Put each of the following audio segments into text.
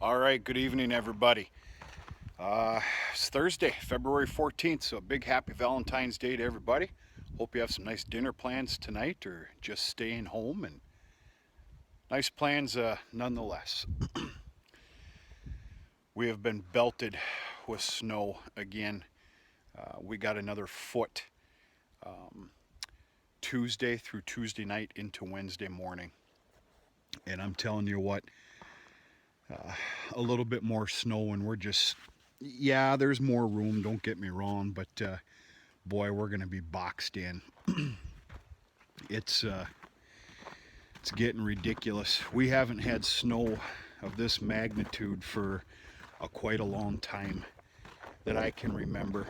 All right, good evening, everybody. It's Thursday, February 14th, so a big happy Valentine's Day to everybody. Hope you have some nice dinner plans tonight or just staying home, and nice plans nonetheless. We have been belted with snow again. We got another foot um, Tuesday through Tuesday night into Wednesday morning. And I'm telling you what, a little bit more snow, and we're just, yeah, there's more room, don't get me wrong, but boy, we're going to be boxed in. It's uh, it's getting ridiculous. We haven't had snow of this magnitude for quite a long time that I can remember.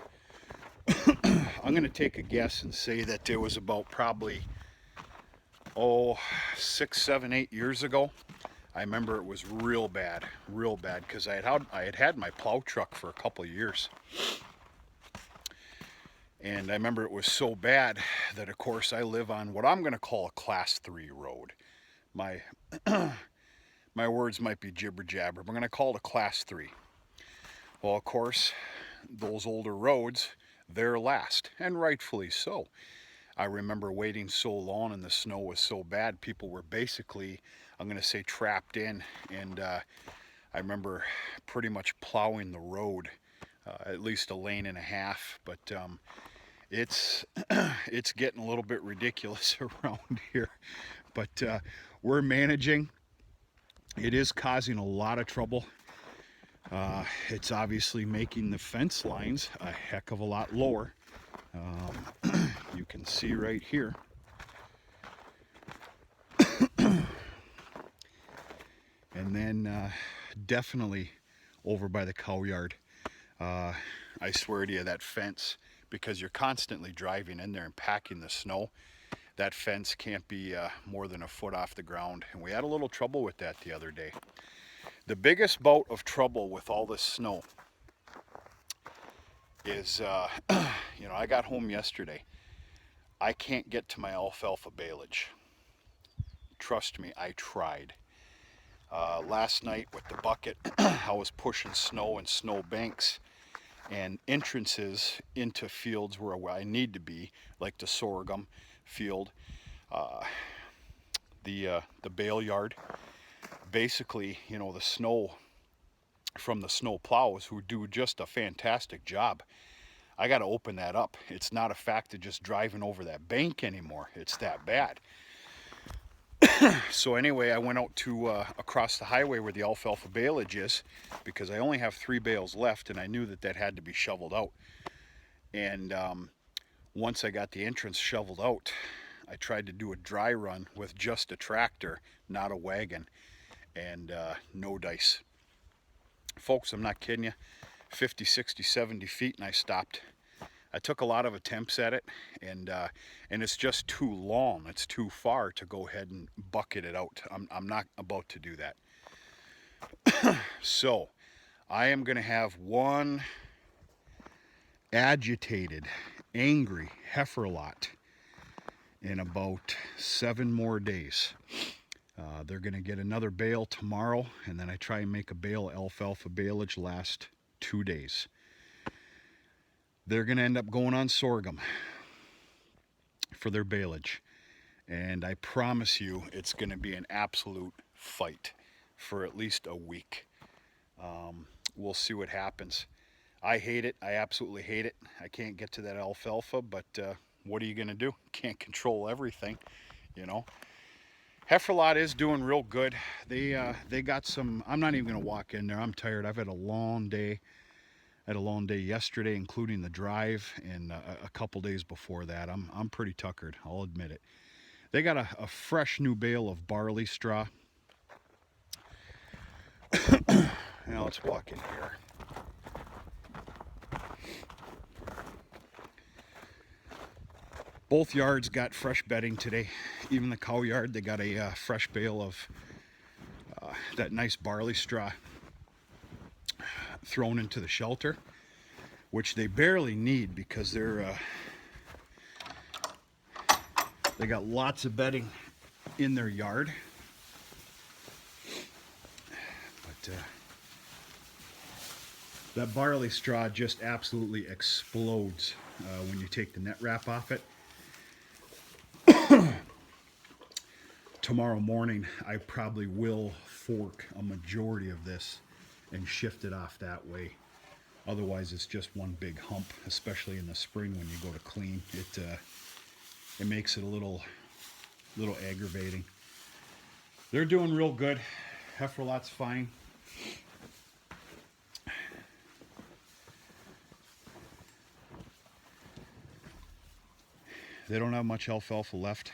I'm going to take a guess and say that it was about probably 6, 7, 8 years ago. I remember it was real bad, because I had my plow truck for a couple of years. And I remember it was so bad that, of course, I live on what I'm going to call a class 3 road. My my words might be jibber jabber, but I'm going to call it a class 3. Well, of course, those older roads, they're last, and rightfully so. I remember waiting so long and the snow was so bad, people were basically, I'm going to say, trapped in. And I remember pretty much plowing the road, at least a lane and a half, but it's it's getting a little bit ridiculous around here, but we're managing. It is causing a lot of trouble. It's obviously making the fence lines a heck of a lot lower. You can see right here. And then definitely over by the cow yard. I swear to you, that fence, because you're constantly driving in there and packing the snow, that fence can't be more than a foot off the ground. And we had a little trouble with that the other day. The biggest bout of trouble with all this snow is, I got home yesterday. I can't get to my alfalfa baleage. Trust me, I tried. Last night with the bucket, I was pushing snow and snow banks and entrances into fields where I need to be, like the sorghum field, the bale yard. Basically, the snow from the snow plows, who do just a fantastic job. I got to open that up. It's not a fact of just driving over that bank anymore. It's that bad. So anyway, I went out to across the highway where the alfalfa baleage is, because I only have 3 bales left, and I knew that had to be shoveled out. And once I got the entrance shoveled out, I tried to do a dry run with just a tractor, not a wagon, and no dice. Folks, I'm not kidding you. 50, 60, 70 feet, and I stopped. I took a lot of attempts at it, and it's just too long. It's too far to go ahead and bucket it out. I'm not about to do that. So I am going to have one agitated, angry heifer lot in about 7 more days. They're going to get another bale tomorrow, and then I try and make a bale alfalfa baleage last 2 days. They're going to end up going on sorghum for their baleage. And I promise you, it's going to be an absolute fight for at least a week. We'll see what happens. I hate it. I absolutely hate it. I can't get to that alfalfa, but what are you going to do? Can't control everything, you know. Heifer lot is doing real good. They got some. I'm not even going to walk in there. I'm tired. I've had a long day. I had a long day yesterday, including the drive, and a couple days before that. I'm pretty tuckered, I'll admit it. They got a fresh new bale of barley straw. Now let's walk in here. Both yards got fresh bedding today. Even the cow yard, they got a fresh bale of that nice barley straw thrown into the shelter, which they barely need because they got lots of bedding in their yard. But That barley straw just absolutely explodes when you take the net wrap off it. Tomorrow morning, I probably will fork a majority of this and shift it off that way. Otherwise, it's just one big hump, especially in the spring when you go to clean. It makes it a little aggravating. They're doing real good. Heifer lot's fine. They don't have much alfalfa left.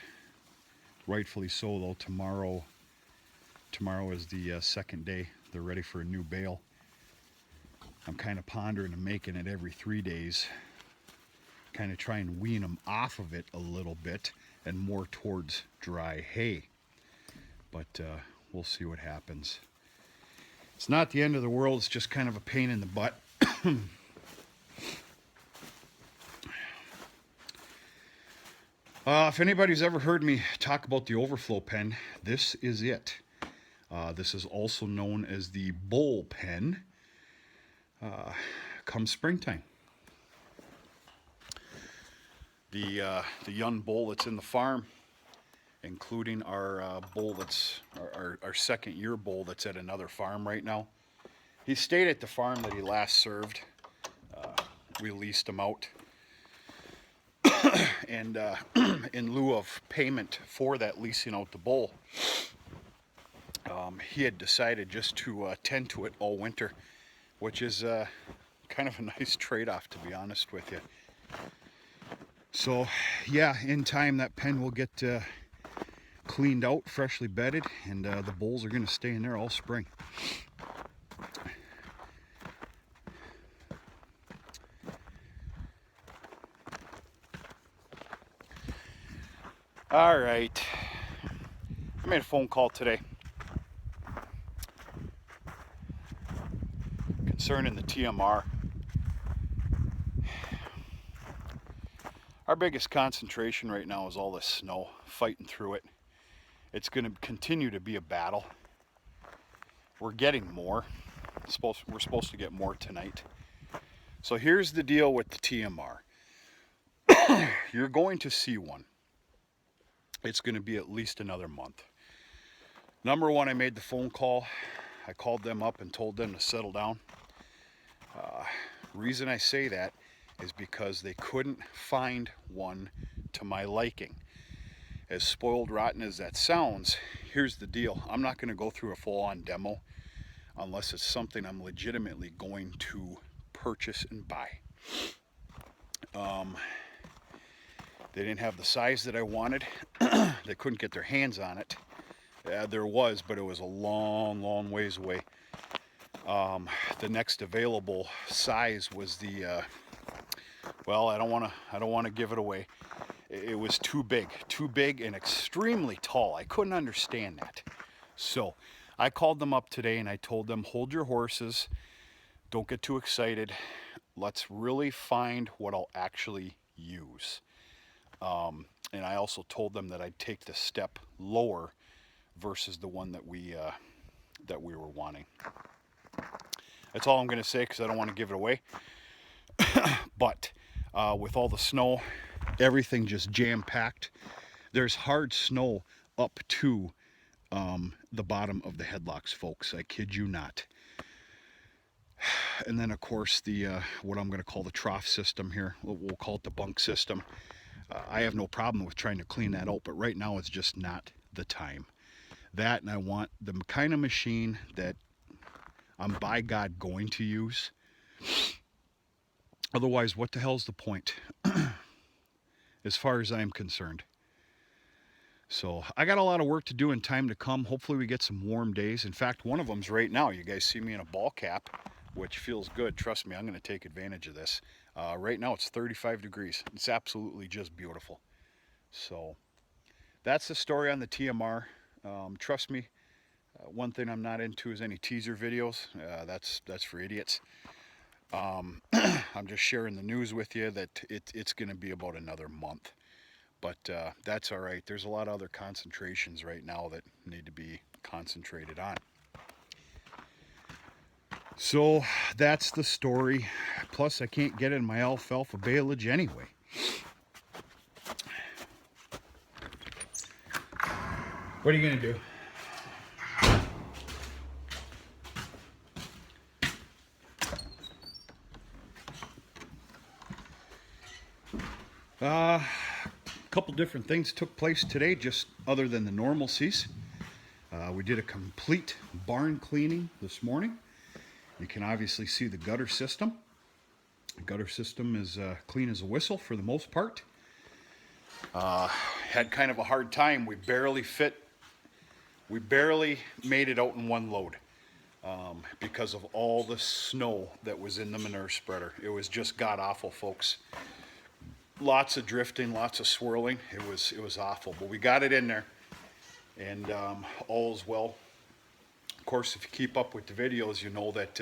Rightfully so, though. Tomorrow is the second day. They're ready for a new bale. I'm kind of pondering and making it every 3 days. Kind of try and wean them off of it a little bit and more towards dry hay. But we'll see what happens. It's not the end of the world. It's just kind of a pain in the butt. If anybody's ever heard me talk about the overflow pen, this is it. This is also known as the bull pen come springtime. The young bull that's in the farm, including our bull that's our second year bull that's at another farm right now. He stayed at the farm that he last served. We leased him out. And in lieu of payment for that leasing out the bull, he had decided just to tend to it all winter, which is kind of a nice trade-off, to be honest with you. So yeah, in time that pen will get cleaned out, freshly bedded, and the bulls are going to stay in there all spring. All right, I made a phone call today concerning the TMR. Our biggest concentration right now is all this snow, fighting through it. It's going to continue to be a battle. We're getting more. We're supposed to get more tonight. So here's the deal with the TMR. You're going to see one. It's going to be at least another month. Number one, I made the phone call. I called them up and told them to settle down. Reason I say that is because they couldn't find one to my liking. As spoiled rotten as that sounds, here's the deal. I'm not going to go through a full-on demo unless it's something I'm legitimately going to purchase and buy. They didn't have the size that I wanted. They couldn't get their hands on it. There was, but it was a long ways away. The next available size was the well, I don't want to give it away. It was too big and extremely tall. I couldn't understand that. So I called them up today and I told them, hold your horses, don't get too excited. Let's really find what I'll actually use. And I also told them that I'd take the step lower versus the one that we were wanting. That's all I'm going to say because I don't want to give it away. But with all the snow, everything just jam-packed. There's hard snow up to the bottom of the headlocks, folks. I kid you not. And then, of course, the what I'm going to call the trough system here. We'll call it the bunk system. I have no problem with trying to clean that out, but right now it's just not the time. That, and I want the kind of machine that I'm by God going to use. Otherwise, what the hell's the point? As far as I'm concerned. So I got a lot of work to do in time to come. Hopefully we get some warm days. In fact, one of them's right now. You guys see me in a ball cap, which feels good. Trust me, I'm going to take advantage of this. Right now it's 35 degrees. It's absolutely just beautiful. So that's the story on the TMR. Trust me, one thing I'm not into is any teaser videos. That's for idiots. I'm just sharing the news with you that it's going to be about another month. But that's all right. There's a lot of other concentrations right now that need to be concentrated on. So that's the story. Plus I can't get in my alfalfa baleage anyway. What are you gonna do? A couple different things took place today, just other than the normalcies. We did a complete barn cleaning this morning. You can obviously see the gutter system. The gutter system is clean as a whistle for the most part. Had kind of a hard time. We barely made it out in one load because of all the snow that was in the manure spreader. It was just god awful, folks. Lots of drifting, lots of swirling. It was awful, but we got it in there, and all is well. Of course, if you keep up with the videos, you know that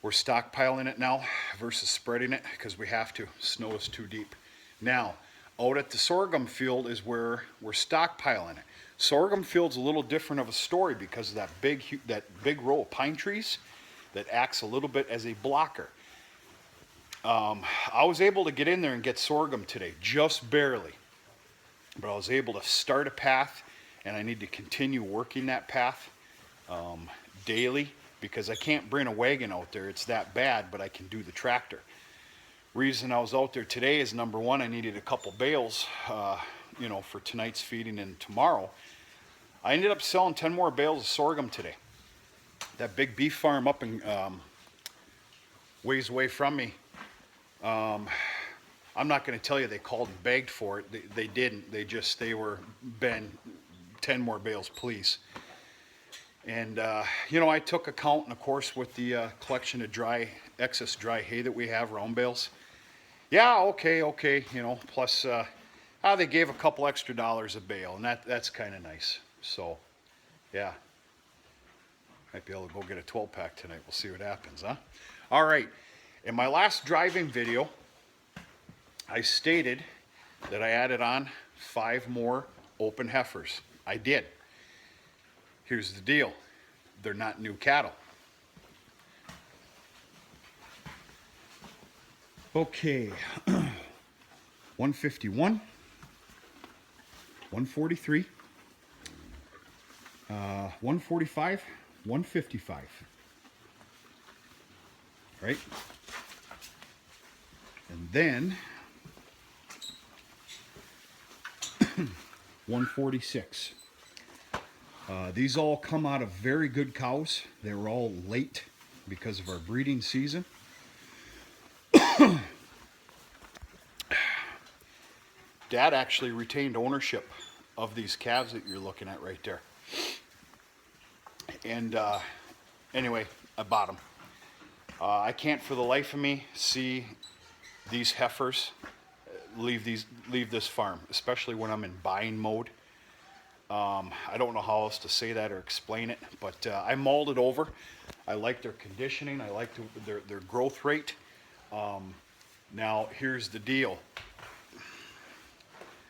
we're stockpiling it now versus spreading it because we have to. Snow is too deep. Now, out at the sorghum field is where we're stockpiling it. Sorghum field's a little different of a story because of that big row of pine trees that acts a little bit as a blocker. I was able to get in there and get sorghum today, just barely. But I was able to start a path, and I need to continue working that path daily because I can't bring a wagon out there. It's that bad, but I can do the tractor. Reason I was out there today is, number one, I needed a couple bales, for tonight's feeding and tomorrow. I ended up selling 10 more bales of sorghum today. That big beef farm up in ways away from me, I'm not going to tell you they called and begged for it. They didn't. They were, Ben, 10 more bales, please. And, I took account, and of course, with the collection of excess dry hay that we have, round bales. Yeah, okay, plus they gave a couple extra dollars a bale, and that's kind of nice. So, yeah. Might be able to go get a 12-pack tonight. We'll see what happens, huh? All right. In my last driving video, I stated that I added on 5 more open heifers. I did. Here's the deal. They're not new cattle. Okay. 151, 143, 145, 155. Right? And then 146. These all come out of very good cows. They were all late because of our breeding season. Dad actually retained ownership of these calves that you're looking at right there. And anyway, I bought them. I can't for the life of me see these heifers leave this farm, especially when I'm in buying mode. I don't know how else to say that or explain it, but I mulled it over. I like their conditioning. I like their growth rate. Now, here's the deal.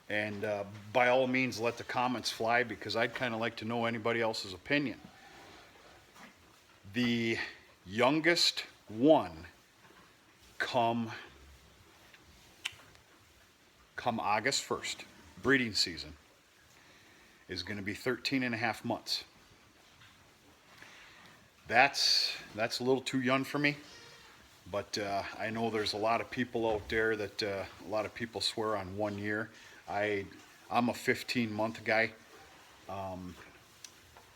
And by all means, let the comments fly, because I'd kind of like to know anybody else's opinion. The youngest one come August 1st, breeding season, is going to be 13 and a half months. That's a little too young for me, but I know there's a lot of people out there that a lot of people swear on 1 year. I'm a 15-month guy.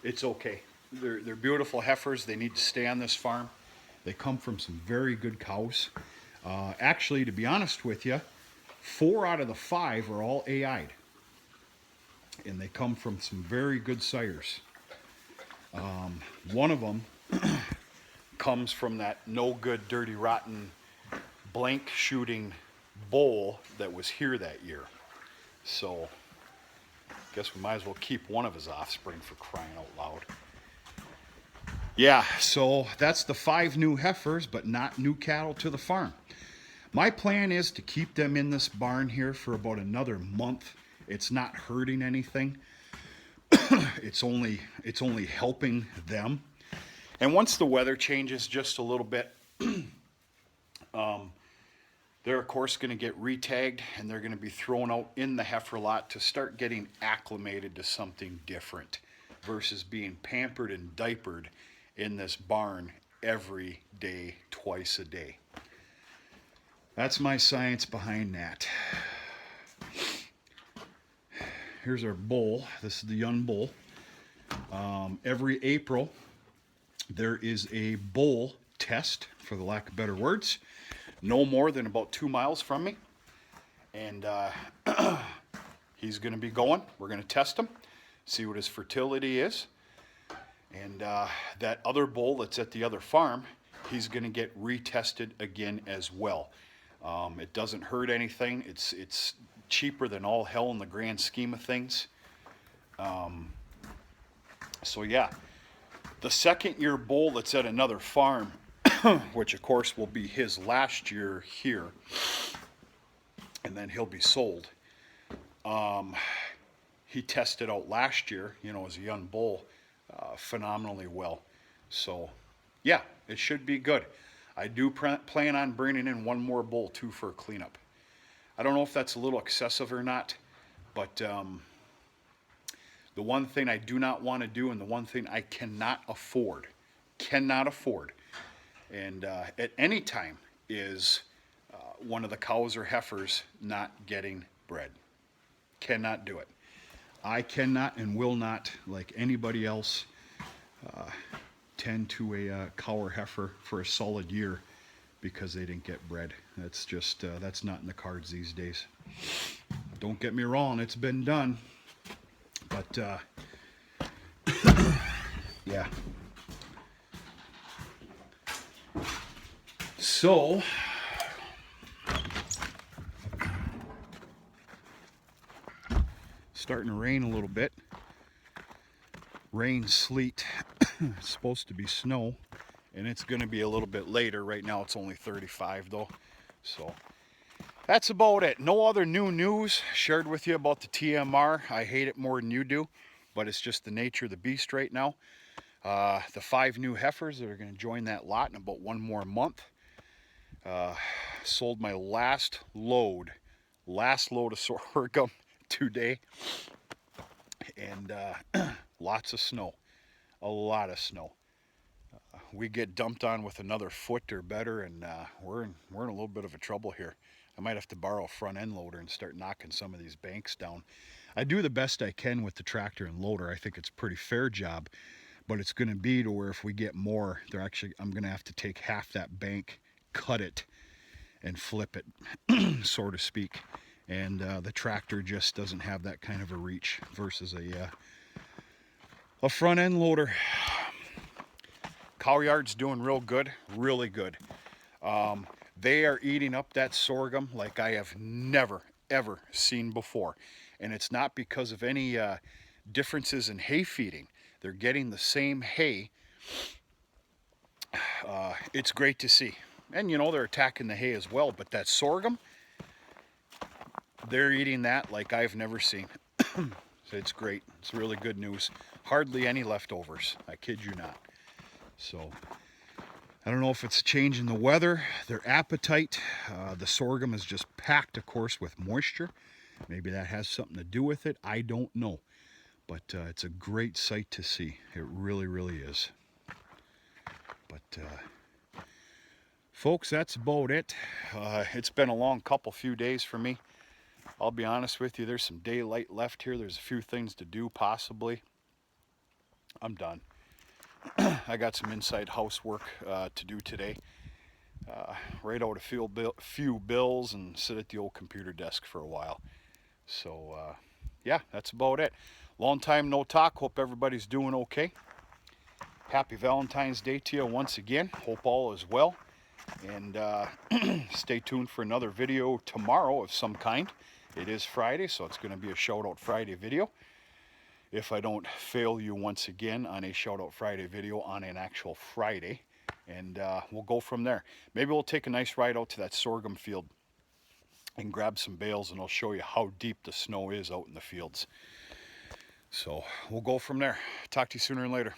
It's okay. They're beautiful heifers. They need to stay on this farm. They come from some very good cows. Actually, to be honest with you, 4 out of the 5 are all AI'd. And they come from some very good sires. One of them comes from that no good, dirty, rotten, blank shooting bull that was here that year. So, guess we might as well keep one of his offspring, for crying out loud. Yeah, so that's the 5 new heifers, but not new cattle to the farm. My plan is to keep them in this barn here for about another month. It's not hurting anything. It's only helping them. And once the weather changes just a little bit, they're of course going to get retagged, and they're going to be thrown out in the heifer lot to start getting acclimated to something different versus being pampered and diapered in this barn every day, twice a day. That's my science behind that. Here's our bull. This is the young bull. Every April, there is a bull test, for the lack of better words, no more than about 2 miles from me. And he's going to be going. We're going to test him, see what his fertility is. And that other bull that's at the other farm, he's going to get retested again as well. It doesn't hurt anything. It's cheaper than all hell in the grand scheme of things. So yeah, the second year bull that's at another farm, which of course will be his last year here, and then he'll be sold. He tested out last year, as a young bull, phenomenally well. So yeah, it should be good. I do plan on bringing in one more bull too for a cleanup. I don't know if that's a little excessive or not, but the one thing I do not want to do, and the one thing I cannot afford, and at any time, is one of the cows or heifers not getting bred. Cannot do it. I cannot and will not, like anybody else, tend to a cow or heifer for a solid year because they didn't get bred. That's just, that's not in the cards these days. Don't get me wrong, it's been done. But, yeah. So, starting to rain a little bit. Rain, sleet, it's supposed to be snow, and it's going to be a little bit later. Right now it's only 35 though. So that's about it. No other new news shared with you about the TMR. I hate it more than you do, but it's just the nature of the beast right now. The 5 new heifers that are going to join that lot in about 1 more month. Sold my last load of sorghum today, and lots of snow, a lot of snow. We get dumped on with another foot or better, and we're in a little bit of a trouble here. I might have to borrow a front end loader and start knocking some of these banks down. I do the best I can with the tractor and loader. I think it's a pretty fair job, but it's going to be to where if we get more, I'm going to have to take half that bank, cut it, and flip it, so to speak. And the tractor just doesn't have that kind of a reach versus a front end loader. Cow yard's doing real good, really good. They are eating up that sorghum like I have never, ever seen before. And it's not because of any differences in hay feeding. They're getting the same hay. It's great to see. And they're attacking the hay as well, but that sorghum, they're eating that like I've never seen. So it's great. It's really good news. Hardly any leftovers. I kid you not. So I don't know if it's a change in the weather, their appetite. The sorghum is just packed, of course, with moisture. Maybe that has something to do with it. I don't know. But it's a great sight to see. It really, really is. But folks, that's about it. It's been a long few days for me. I'll be honest with you, there's some daylight left here. There's a few things to do, possibly. I'm done. I got some inside housework to do today. Write out a few bills and sit at the old computer desk for a while. So, yeah, that's about it. Long time no talk. Hope everybody's doing okay. Happy Valentine's Day to you once again. Hope all is well. And stay tuned for another video tomorrow of some kind. It is Friday, so it's going to be a Shout Out Friday video. If I don't fail you once again on a Shout Out Friday video on an actual Friday. And we'll go from there. Maybe we'll take a nice ride out to that sorghum field and grab some bales, and I'll show you how deep the snow is out in the fields. So we'll go from there. Talk to you sooner and later.